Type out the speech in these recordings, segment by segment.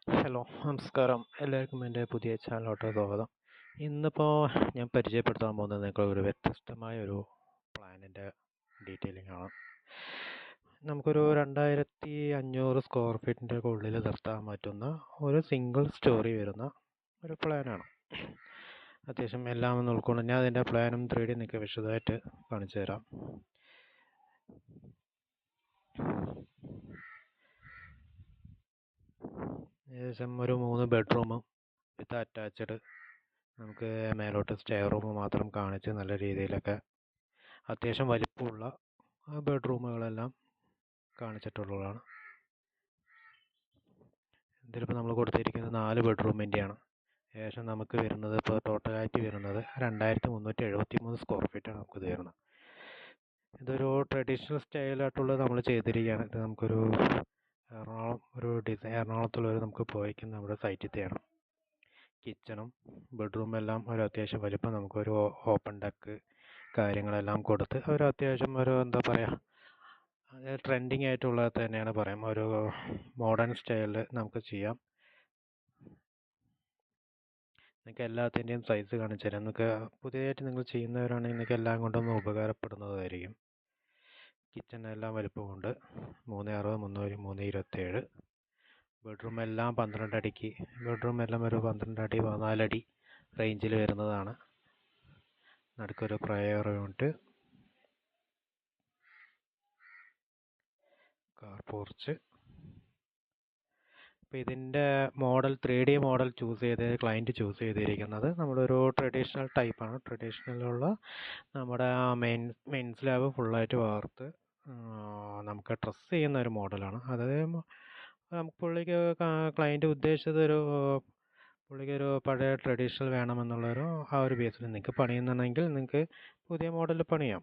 Hello, നമസ്കാരം. എല്ലാവർക്കും എൻ്റെ പുതിയ ചാനലിലോട്ട് സ്വാഗതം. ഇന്നിപ്പോൾ ഞാൻ പരിചയപ്പെടുത്താൻ പോകുന്നത് നിങ്ങൾക്ക് വ്യത്യസ്തമായ ഒരു പ്ലാനിൻ്റെ ഡീറ്റെയിലിംഗ് ആണ്. നമുക്കൊരു 2500 സ്ക്വയർ ഫീറ്റിൻ്റെ ഉള്ളിൽ നിർത്താൻ പറ്റുന്ന ഒരു സിംഗിൾ സ്റ്റോറി വരുന്ന ഒരു പ്ലാനാണ്. അത്യാവശ്യം എല്ലാം ഒന്ന് ഉൾക്കൊണ്ട് ഞാൻ അതിൻ്റെ പ്ലാനും 3D നിങ്ങൾക്ക് വിശദമായിട്ട് കാണിച്ചു തരാം. ഏകദേശം ഒരു 3 ബെഡ്റൂമും വിത്ത് അറ്റാച്ച്ഡ്, നമുക്ക് മേലോട്ട് സ്റ്റെയർ റൂം മാത്രം കാണിച്ച് നല്ല രീതിയിലൊക്കെ അത്യാവശ്യം വലിപ്പമുള്ള ബെഡ്റൂമുകളെല്ലാം കാണിച്ചിട്ടുള്ളതാണ്. ഇതിലിപ്പോൾ നമ്മൾ കൊടുത്തിരിക്കുന്നത് 4 ബെഡ്റൂമിൻ്റെയാണ്. ഏകദേശം നമുക്ക് വരുന്നത് ഇപ്പോൾ ടോട്ടലായിട്ട് വരുന്നത് 2373 സ്ക്വയർ ഫീറ്റാണ് നമുക്കിത് വരുന്നത്. ഇതൊരു ട്രഡീഷണൽ സ്റ്റൈലായിട്ടുള്ളത് നമ്മൾ ചെയ്തിരിക്കുകയാണ്. ഇത് നമുക്കൊരു എറണാകുളത്തുള്ളൊരു നമുക്ക് പോയിക്കുന്ന നമ്മുടെ സൈറ്റിൽ കിച്ചണും ബെഡ്റൂം എല്ലാം ഒരു അത്യാവശ്യം വലിപ്പം നമുക്കൊരു ഓപ്പൺ ഡെക്ക് കാര്യങ്ങളെല്ലാം കൊടുത്ത് ഒരു അത്യാവശ്യം ഒരു എന്താ പറയുക, അത് ട്രെൻഡിങ് ആയിട്ടുള്ളത് തന്നെയാണ് പറയാം. ഒരു മോഡേൺ സ്റ്റൈലിൽ നമുക്ക് ചെയ്യാം. നിങ്ങൾക്ക് എല്ലാത്തിൻ്റെയും സൈസ് കാണിച്ചു തരാം. നിങ്ങൾക്ക് പുതിയതായിട്ട് നിങ്ങൾ ചെയ്യുന്നവരാണെങ്കിൽ നിങ്ങൾക്ക് എല്ലാം കൊണ്ടും ഉപകാരപ്പെടുന്നതായിരിക്കും. കിച്ചണെല്ലാം വലിപ്പമുണ്ട്, 360 300 327. ബെഡ്റൂം എല്ലാം 12 അടിക്ക്, ബെഡ്റൂം എല്ലാം ഒരു 12 അടി 14 അടി റേഞ്ചിൽ വരുന്നതാണ്. നടുക്കൊരു പ്രയർ യൂണിറ്റ്, കാർ പോർച്ച്. അപ്പോൾ ഇതിൻ്റെ model 3D model client choose ചെയ്തിരിക്കുന്നത് നമ്മളൊരു ട്രഡീഷണൽ ടൈപ്പാണ്. ട്രഡീഷണലുള്ള നമ്മുടെ മെയിൻ സ്ലാബ് ഫുള്ളായിട്ട് വാർത്ത് നമുക്ക് ഡ്രസ്സ് ചെയ്യുന്ന ഒരു മോഡലാണ്. അതായത് പുള്ളിക്ക് ക്ലയൻറ്റ് ഉദ്ദേശിച്ചത് പുള്ളിക്കൊരു പഴയ ട്രഡീഷണൽ വേണമെന്നുള്ളൊരു ആ ഒരു ബേസിൽ നിങ്ങൾക്ക് പണിയുന്നുണ്ടെങ്കിൽ നിങ്ങൾക്ക് പുതിയ മോഡൽ പണിയാം.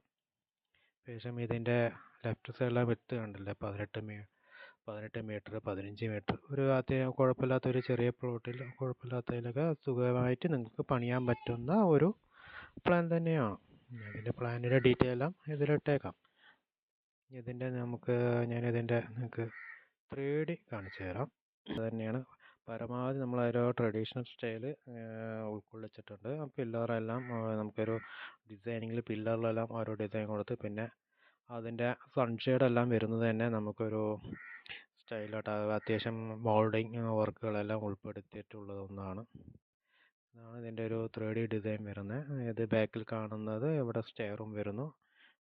ശേഷം ഇതിൻ്റെ ലെഫ്റ്റ് സൈഡിലെ വിത്ത് കണ്ടില്ലേ, 18 മീറ്റർ 15 മീറ്റർ, ഒരു അത്യാവശ്യം കുഴപ്പമില്ലാത്തൊരു ചെറിയ പ്ലോട്ടിൽ കുഴപ്പമില്ലാത്തതിലൊക്കെ സുഖമായിട്ട് നിങ്ങൾക്ക് പണിയാൻ പറ്റുന്ന ഒരു പ്ലാൻ തന്നെയാണ്. ഇതിൻ്റെ പ്ലാനിൻ്റെ ഡീറ്റെയിൽ എല്ലാം ഇതിലിട്ടേക്കാം. ഞാനിതിൻ്റെ നിങ്ങൾക്ക് 3D കാണിച്ചു തരാം. അത് തന്നെയാണ് പരമാവധി നമ്മളൊരു ട്രഡീഷണൽ സ്റ്റൈല് ഉൾക്കൊള്ളിച്ചിട്ടുണ്ട്. പില്ലറെല്ലാം നമുക്കൊരു ഡിസൈനിങ്ങിൽ പില്ലറിലെല്ലാം ഓരോ ഡിസൈൻ കൊടുത്ത്, പിന്നെ അതിൻ്റെ സൺഷെയ്ഡെല്ലാം വരുന്നത് തന്നെ നമുക്കൊരു സ്റ്റൈലായിട്ട് അത്യാവശ്യം മോൾഡിങ് വർക്കുകളെല്ലാം ഉൾപ്പെടുത്തിയിട്ടുള്ളത് ഒന്നാണ്. ഇതാണ് ഇതിൻ്റെ ഒരു 3D ഡിസൈൻ വരുന്നത്. ഇത് ബാക്കിൽ കാണുന്നത് ഇവിടെ സ്റ്റെയറും വരുന്നു.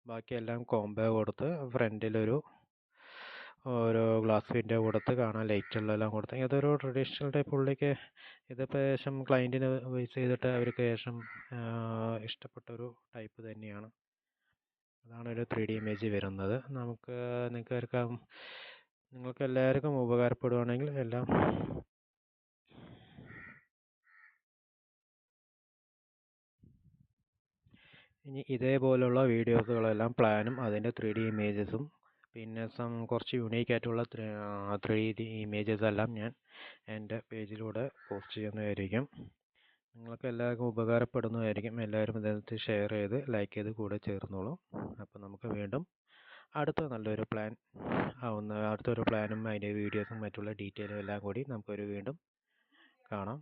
ബാക്കിയെല്ലാം കോംബോ കൊടുത്ത് ഫ്രണ്ടിലൊരു ഗ്ലാസ് വിൻഡോ കൊടുത്ത് കാണാൻ ലൈറ്റുകളെല്ലാം കൊടുത്ത് ഇതൊരു ട്രഡീഷണൽ ടൈപ്പ്. പുള്ളിക്ക് ഇതിപ്പോൾ ശേഷം ക്ലയൻറ്റിന് ബേസ് ചെയ്തിട്ട് അവർക്ക് ശേഷം ഇഷ്ടപ്പെട്ടൊരു ടൈപ്പ് തന്നെയാണ്. അതാണ് ഒരു 3D ഇമേജ് വരുന്നത്. നിങ്ങൾക്ക് എല്ലാവർക്കും ഉപകാരപ്പെടുവാണെങ്കിൽ എല്ലാം ഇനി ഇതേപോലുള്ള വീഡിയോസുകളെല്ലാം പ്ലാനും അതിൻ്റെ 3D ഇമേജസും പിന്നെ കുറച്ച് യൂണീക്ക് ആയിട്ടുള്ള 3D ഇമേജസ് എല്ലാം ഞാൻ എൻ്റെ പേജിലൂടെ പോസ്റ്റ് ചെയ്യുന്നതായിരിക്കും. നിങ്ങൾക്ക് എല്ലാവർക്കും ഉപകാരപ്പെടുന്നതായിരിക്കും. എല്ലാവരും ഇതിനകത്ത് ഷെയർ ചെയ്ത് ലൈക്ക് ചെയ്ത് കൂടെ ചേർന്നോളൂ. അപ്പോൾ നമുക്ക് വീണ്ടും അടുത്തൊരു പ്ലാനും അതിൻ്റെ വീഡിയോസും മറ്റുള്ള ഡീറ്റെയിലും എല്ലാം കൂടി നമുക്കൊരു വീണ്ടും കാണാം.